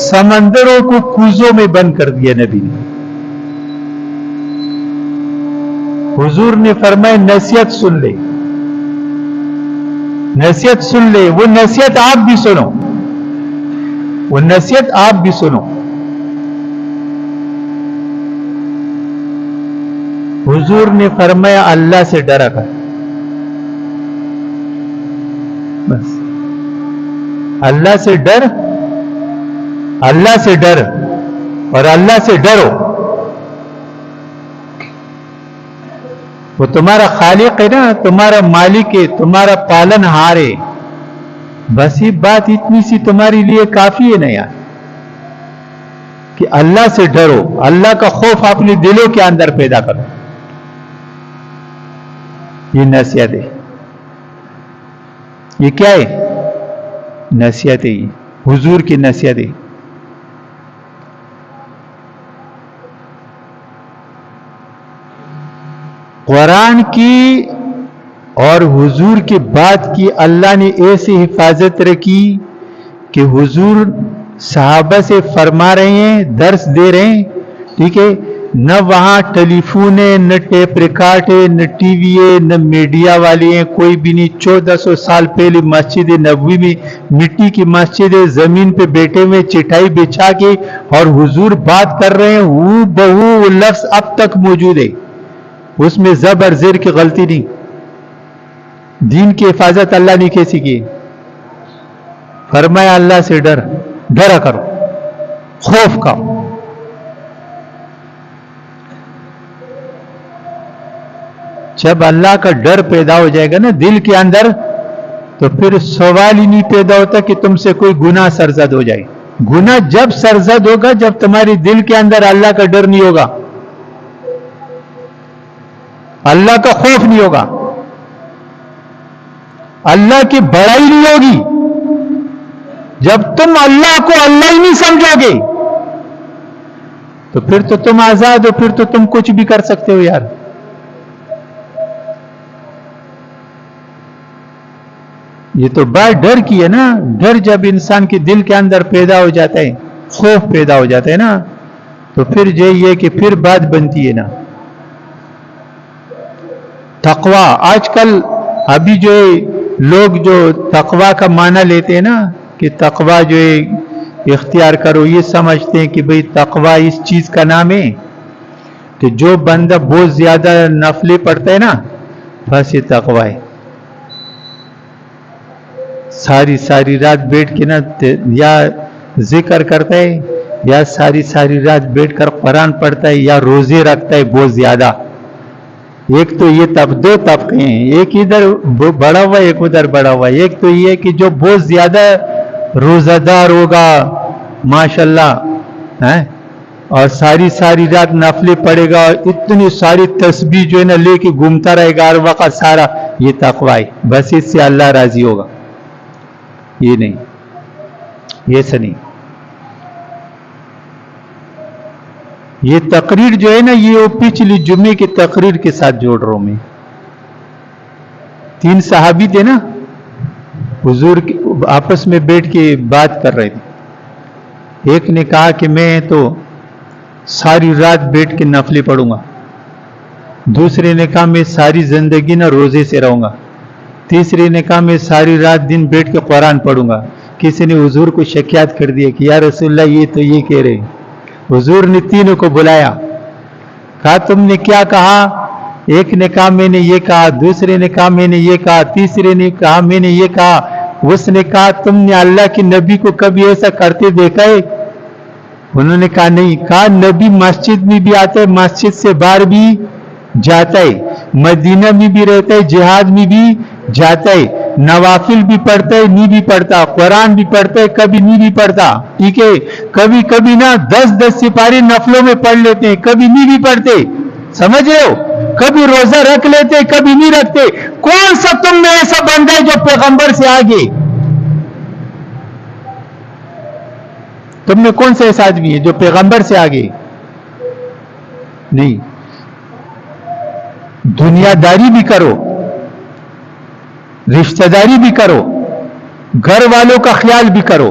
سمندروں کو کوزوں میں بند کر دیا نبی نے. حضور نے فرمایا نصیحت سن لے, نصیحت سن لے. وہ نصیحت آپ بھی سنو, وہ نصیحت آپ بھی سنو. حضور نے فرمایا اللہ سے ڈرا کر, بس اللہ سے ڈر, اللہ سے ڈر اور اللہ سے ڈرو. وہ تمہارا خالق ہے نا, تمہارا مالک ہے, تمہارا پالن ہار ہے. بس یہ بات اتنی سی تمہارے لیے کافی ہے نا یار, کہ اللہ سے ڈرو, اللہ کا خوف اپنے دلوں کے اندر پیدا کرو. یہ نصیحت ہے. یہ کیا ہے؟ نصیحت ہے, یہ حضور کی نصیحت ہے. قرآن کی اور حضور کی بات کی اللہ نے ایسی حفاظت رکھی کہ حضور صحابہ سے فرما رہے ہیں, درس دے رہے ہیں, ٹھیک ہے, نہ وہاں ٹیلی فون ہے, نہ ٹیپ ریکارڈ ہے, نہ ٹی وی ہے, نہ میڈیا والے ہیں, کوئی بھی نہیں. 1400 سال پہلے مسجد نبوی میں مٹی کی مسجد ہے, زمین پہ بیٹھے ہوئے چٹائی بچھا کے اور حضور بات کر رہے ہیں, ہو بہو وہ لفظ اب تک موجود ہے, اس میں زبر زیر کی غلطی نہیں. دین کی حفاظت اللہ نے کیسی کی؟ فرمایا اللہ سے ڈرا کرو, خوف کھاؤ. جب اللہ کا ڈر پیدا ہو جائے گا نا دل کے اندر, تو پھر سوال ہی نہیں پیدا ہوتا کہ تم سے کوئی گناہ سرزد ہو جائے. گناہ جب سرزد ہوگا جب تمہاری دل کے اندر اللہ کا ڈر نہیں ہوگا, اللہ کا خوف نہیں ہوگا, اللہ کی بڑائی نہیں ہوگی. جب تم اللہ کو اللہ ہی نہیں سمجھو گے تو پھر تو تم آزاد ہو, پھر تو تم کچھ بھی کر سکتے ہو یار. یہ تو بات ڈر کی ہے نا. ڈر جب انسان کے دل کے اندر پیدا ہو جاتا ہے, خوف پیدا ہو جاتا ہے نا, تو پھر یہ کہ پھر بات بنتی ہے نا تقوی. آج کل ابھی جو لوگ جو تقوی کا معنی لیتے ہیں نا کہ تقوی جو ہے اختیار کرو, یہ سمجھتے ہیں کہ بھئی تقوی اس چیز کا نام ہے کہ جو بندہ بہت زیادہ نفلیں پڑھتا ہے نا بس یہ تقوی ہے. ساری رات بیٹھ کے نا یا ذکر کرتا ہے, یا ساری رات بیٹھ کر قرآن پڑھتا ہے, یا روزے رکھتا ہے بہت زیادہ. ایک تو یہ دو طبقے ہیں, ایک ادھر بڑا ہوا ایک ادھر بڑا ہوا. ایک تو یہ کہ جو بہت زیادہ روزہ دار ہوگا ماشاءاللہ, اور ساری رات نفلیں پڑھے گا, اور اتنی ساری تسبیح جو ہے نا لے کے گھومتا رہے گا ہر وقت سارا, یہ تقوی ہے. بس اس سے اللہ راضی ہوگا. یہ نہیں, یہ ایسا نہیں. یہ تقریر جو ہے نا, یہ پچھلی جمعے کی تقریر کے ساتھ جوڑ رہا ہوں میں. 3 صحابی تھے نا, حضور آپس میں بیٹھ کے بات کر رہے تھے. ایک نے کہا کہ میں تو ساری رات بیٹھ کے نفلیں پڑھوں گا. دوسرے نے کہا میں ساری زندگی نہ روزے سے رہوں گا. تیسرے نے کہا میں ساری رات دن بیٹھ کے قرآن پڑھوں گا. کسی نے حضور کو شکایت کر دیا کہ یا رسول اللہ یہ تو یہ کہہ رہے. حضور نے تینوں کو بلایا, کہا تم نے کیا کہا؟ ایک نے کہا میں نے یہ کہا, دوسرے نے کہا میں نے یہ کہا, تیسرے نے کہا میں نے یہ کہا. اس نے کہا تم نے اللہ کے نبی کو کبھی ایسا کرتے دیکھا ہے؟ انہوں نے کہا نہیں. کہا نبی مسجد میں بھی آتا ہے, مسجد سے باہر بھی جاتا ہے, مدینہ میں بھی رہتا ہے, جہاد میں بھی جاتا ہے, نوافل بھی پڑھتا ہے نہیں بھی پڑھتا, قرآن بھی پڑھتا ہے کبھی نہیں بھی پڑھتا. ٹھیک ہے, کبھی نا 10 سپارے نفلوں میں پڑھ لیتے ہیں, کبھی نہیں بھی پڑھتے. سمجھ رہے ہو؟ کبھی روزہ رکھ لیتے کبھی نہیں رکھتے. کون سا تم میں ایسا بندہ ہے جو پیغمبر سے آگے؟ تم میں کون سا ایسا آدمی ہے جو پیغمبر سے آگے؟ نہیں. دنیا داری بھی کرو, رشتہ داری بھی کرو, گھر والوں کا خیال بھی کرو,